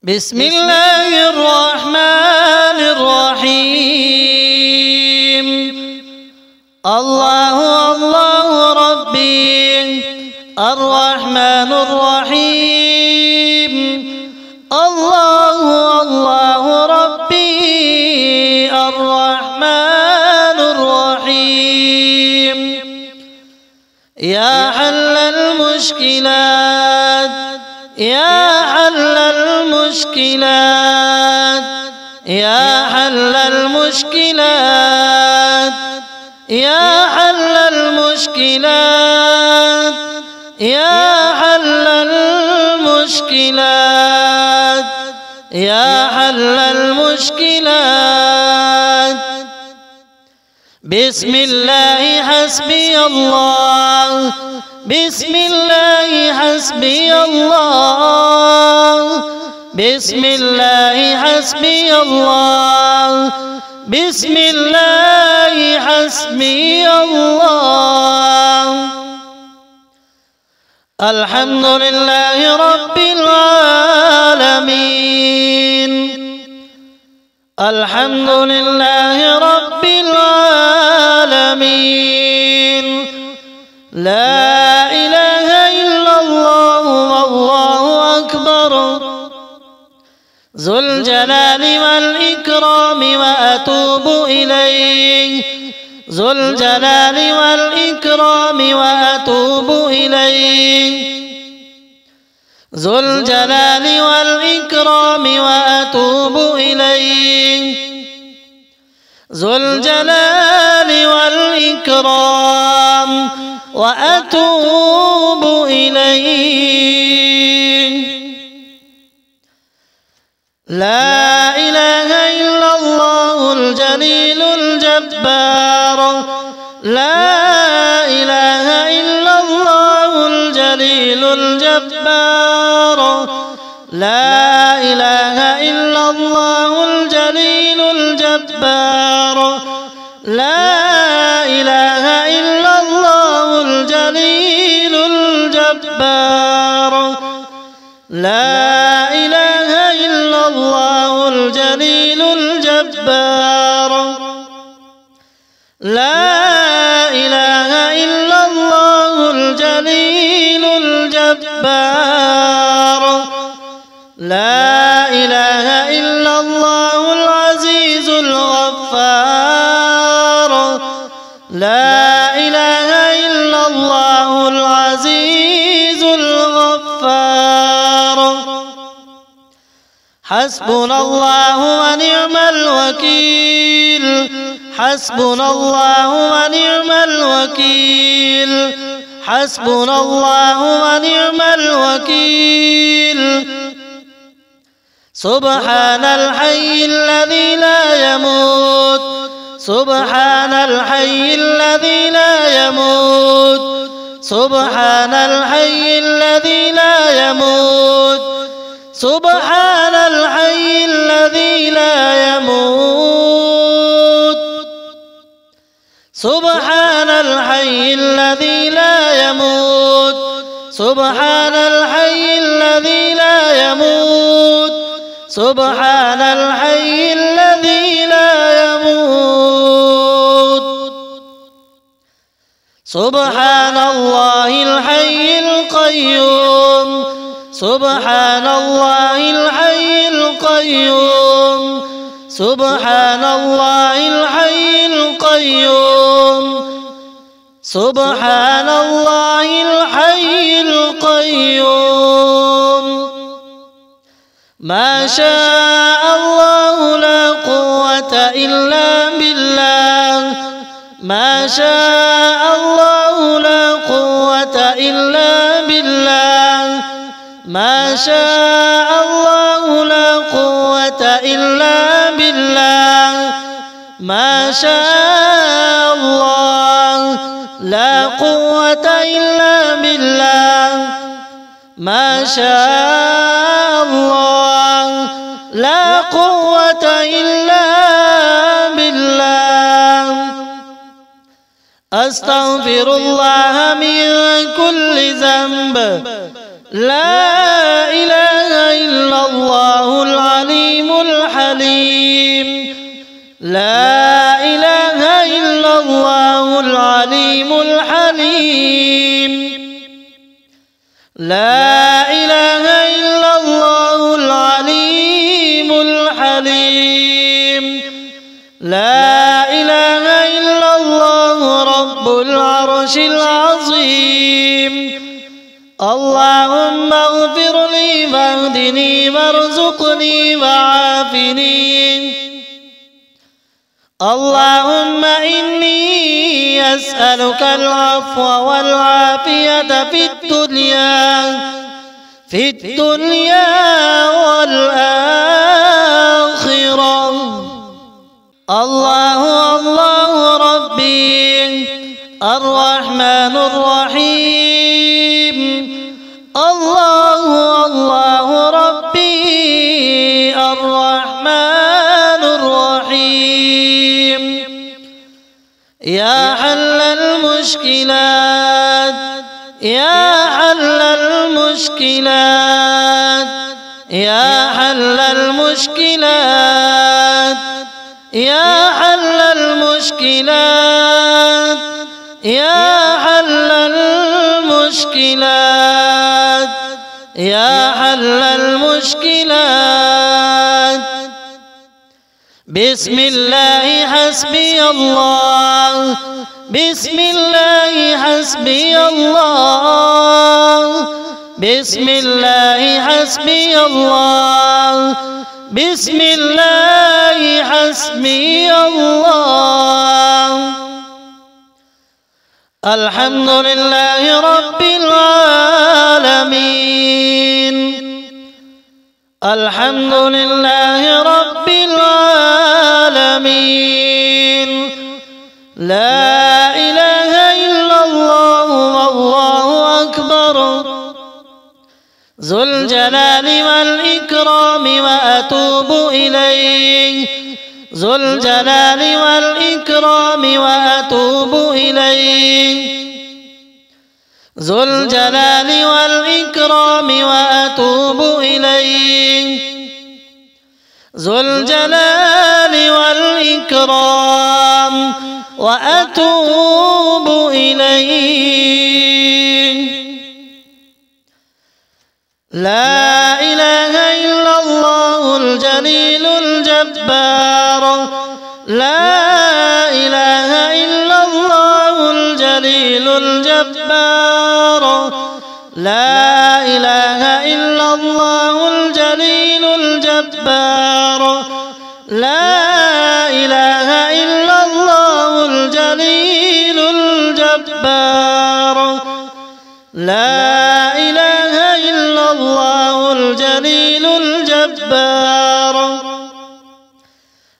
بسم الله الرحمن الرحيم. الله الله ربي الرحمن الرحيم. الله الله ربي الرحمن الرحيم. يا حل المشكلات يا حل المشكلات يا حل المشكلات يا حل المشكلات يا حل المشكلات يا حل المشكلات. بسم الله حسبي الله بسم الله حسبي الله بسم الله حسبي الله بسم الله حسبي الله. الحمد لله رب العالمين. الحمد لله رب العالمين. لا إله إلا الله والله أكبر. ذو الجلال والإكرام وأتوب إليه. ذو الجلال والإكرام وأتوب إليه. ذو الجلال والإكرام وأتوب إليه. ذو الجلال والإكرام وأتوب إليه. لا إله إلا الله الجليل الجبار. لا إله إلا الله الجليل الجبار. لا إله إلا الله الجليل الجبار. لا إله إلا الله الجليل الجبار. لا إله إلا الله الجليل الجبار. لا إله إلا الله الجليل الجبار. لا إله إلا الله العزيز الغفار. لا إله إلا الله العزيز الغفار. حسبنا الله ونعم الوكيل. حسبنا الله ونعم الوكيل. حسبنا الله ونعم الوكيل. سبحان الحي الذي لا يموت. سبحان الحي الذي لا يموت. سبحان الحي الذي لا يموت. سبحان الحي الذي لا يموت. سبحان الحي الذي لا يموت. سبحان الحي الذي لا يموت. سبحان الحي الذي لا يموت. سبحان الله الحي القيوم. سبحان الله الحي القيوم. سبحان الله الحي القيوم. سبحان الله الحي القيوم. ما شاء الله لا قوة إلا بالله. ما شاء الله لا قوة إلا بالله. ما شاء الله لا قوة إلا بالله. ما شاء الله لا قوة إلا بالله. ما شاء الله لا قوة إلا بالله. أستغفر الله من كل ذنب. لا إله إلا الله لا إله إلا الله العليم الحليم لا إله إلا الله العليم الحليم لا إله إلا الله رب العرش العظيم اللهم اغفر لي واهدني وارزقني وعافني اللهم إني أسألك العفو والعافية في الدنيا والآخرة الله ربي الرحمن الرحيم الله ربي الرحمن الرحيم يا حل المشكلات يا حل المشكلات يا حل المشكلات يا حل المشكلات يا حل المشكلات يا حل المشكلات بسم الله حسبي الله بسم الله حسبي الله بسم الله حسبي الله بسم الله حسبي الله الحمد لله رب العالمين الحمد لله رب العالمين لا إله إلا الله والله أكبر ذو الجلال والإكرام وأتوب إليه ذو الجلال والإكرام وأتوب إليه ذو الجلال والإكرام وأتوب إليه ذو الجلال والإكرام وأتوب إليه لا إله إلا الله الجليل الجبار لا إله إلا الله الجليل الجبار لا إله إلا الله الجليل الجبار لا إله إلا الله الجليل الجبار لا إله إلا الله الجليل الجبار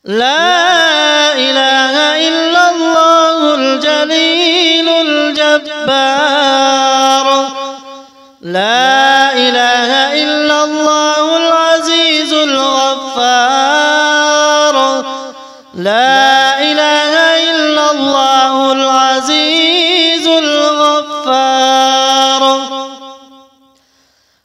لا إله إلا الله الجليل الجبار لا إله إلا الله العزيز الغفار لا إله إلا الله العزيز الغفار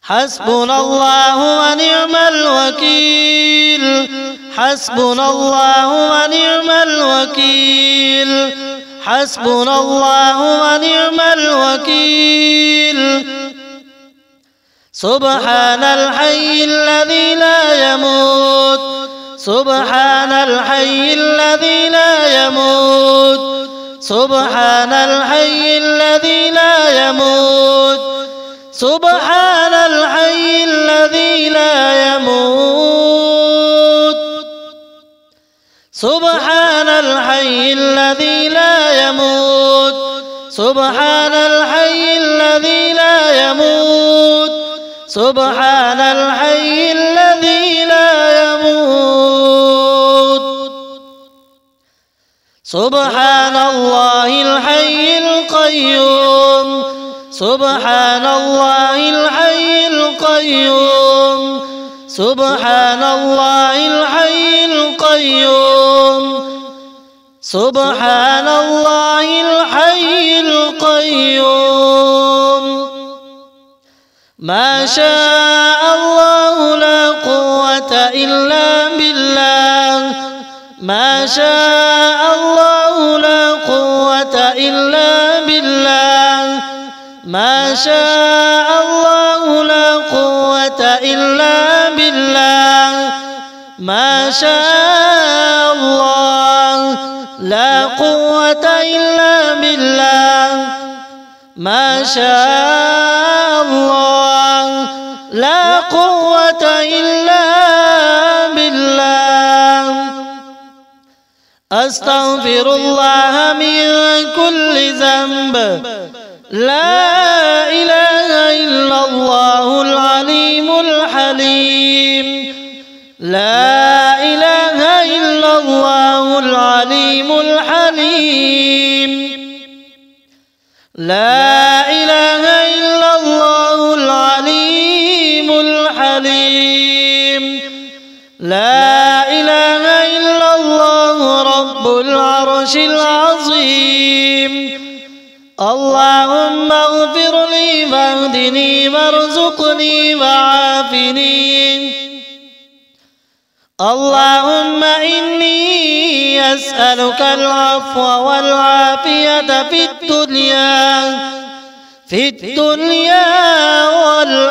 حسبنا الله ونعم الوكيل حسبنا الله ونعم الوكيل حسبنا الله ونعم الوكيل سبحان الحي الذي لا يموت سبحان الحي الذي لا يموت سبحان الحي الذي لا يموت سبحان الحي الذي لا يموت سبحان الحي الذي لا يموت سبحان الحي الذي لا يموت سبحان الحي الذي لا يموت سبحان الله الحي القيوم سبحان الله الحي القيوم سبحان الله الحي القيوم سبحان الله الحي القيوم ما شاء الله لا قوة إلا بالله ما شاء الله لا قوة إلا بالله ما شاء الله لا قوة إلا بالله ما شاء الله لا قوة إلا بالله ما شاء الله لا قوة إلا بالله أستغفر الله من كل ذنب لا إله إلا الله العليم الحليم لا إله إلا الله العليم الحليم لا إله إلا الله العليم الحليم لا إله إلا الله رب العرش العظيم اللهم اغفر لي واهدني وارزقني وعافني اللهم إني أسألك العفو والعافية في الدنيا والآخرة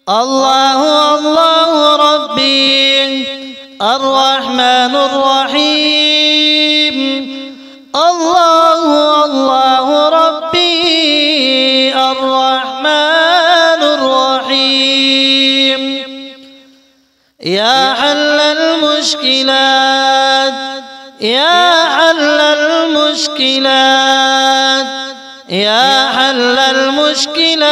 الله ربي الرحمن الرحيم الله ربي الرحمن الرحيم يا حل المشكلات يا حل المشكلات يا حل المشكلات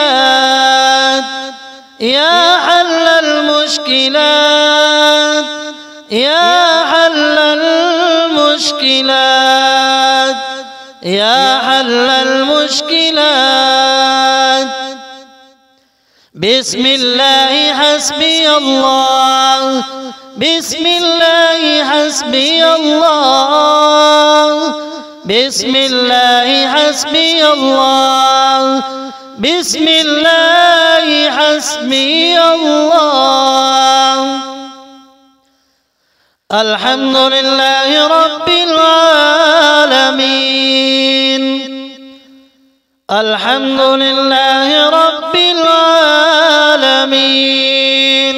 يا حل المشكلات يا حل المشكلات يا حل المشكلات بسم الله حسبي الله بسم الله حسبي الله بسم الله حسبي الله بسم الله حسبي الله الحمد لله رب العالمين الحمد لله رب العالمين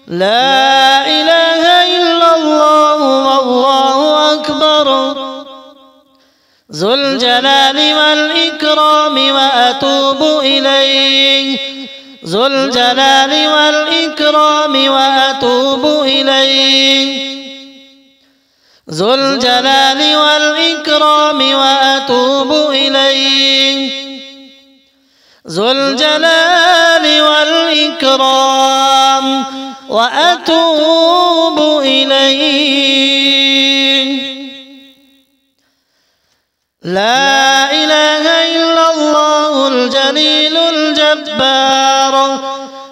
لا إله إلا الله والله أكبر ذو الجلال والإكرام وأتوب إليه ذو الجلال والإكرام وأتوب إليه ذو الجلال والإكرام وأتوب إليه ذو الجلال والإكرام وأتوب إليه لا إله إلا الله الجليل الجبار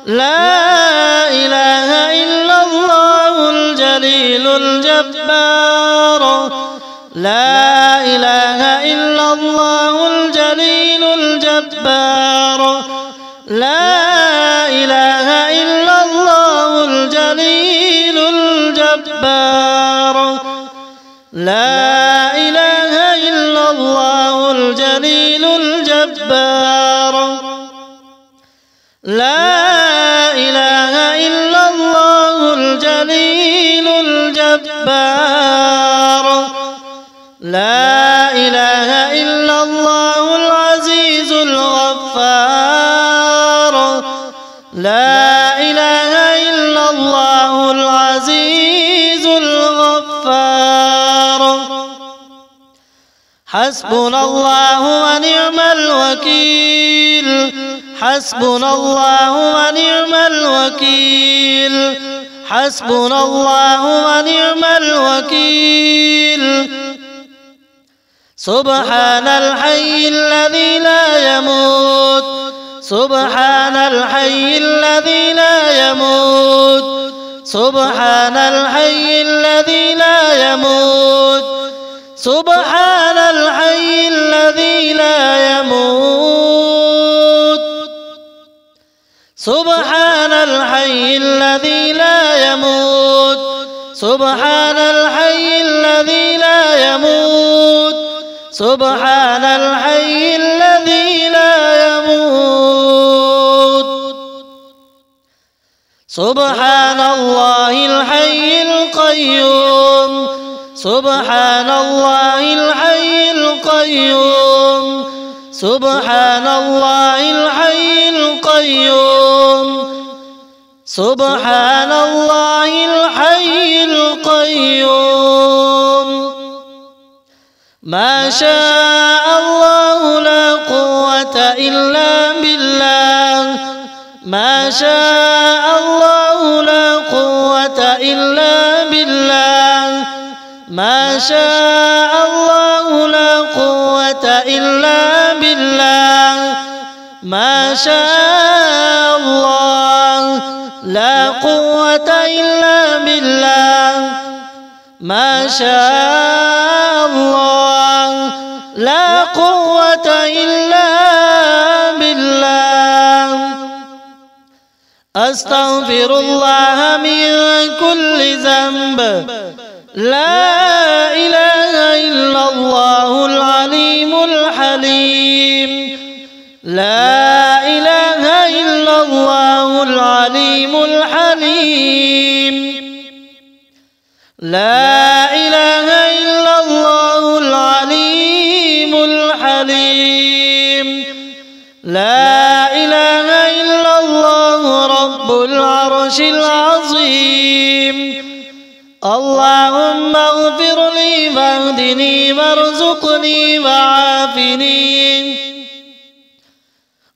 لا إله إلا الله الجليل الجبار لا إله إلا الله الجليل الجبار لا إله إلا الله الجليل الجبار لا إله إلا الله الجليل الجبار لا إله إلا الله الجليل الجبار لا إله إلا الله العزيز الغفار لا إله إلا الله العزيز الغفار حسبنا الله ونعم الوكيل حسبنا الله ونعم الوكيل حسبنا الله ونعم الوكيل سبحان الحي الذي لا يموت سبحان الحي الذي لا يموت سبحان الحي الذي لا يموت سبحان الحي الذي لا يموت سبحان الحي الذي لا يموت سبحان الحي الذي لا يموت سبحان الحي الذي لا يموت سبحان الله الحي القيوم سبحان الله الحي القيوم سبحان الله الحي القيوم سبحان الله الحي القيوم ما شاء الله لا قوة إلا بالله ما شاء الله لا قوة إلا بالله ما شاء الله لا قوة إلا بالله ما شاء الله لا قوة إلا بالله ما شاء الله لا قوة إلا بالله أستغفر الله من كل ذنب لا إله إلا الله العليم الحليم لا إله إلا الله العليم الحليم لا إله إلا الله العليم الحليم لا إله إلا الله رب العرش العظيم اللهم اغفر لي واهدني وارزقني وعافني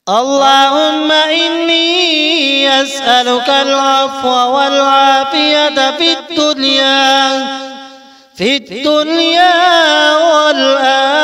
اللهم إني أسألك العفو والعافية في الدنيا والآخرة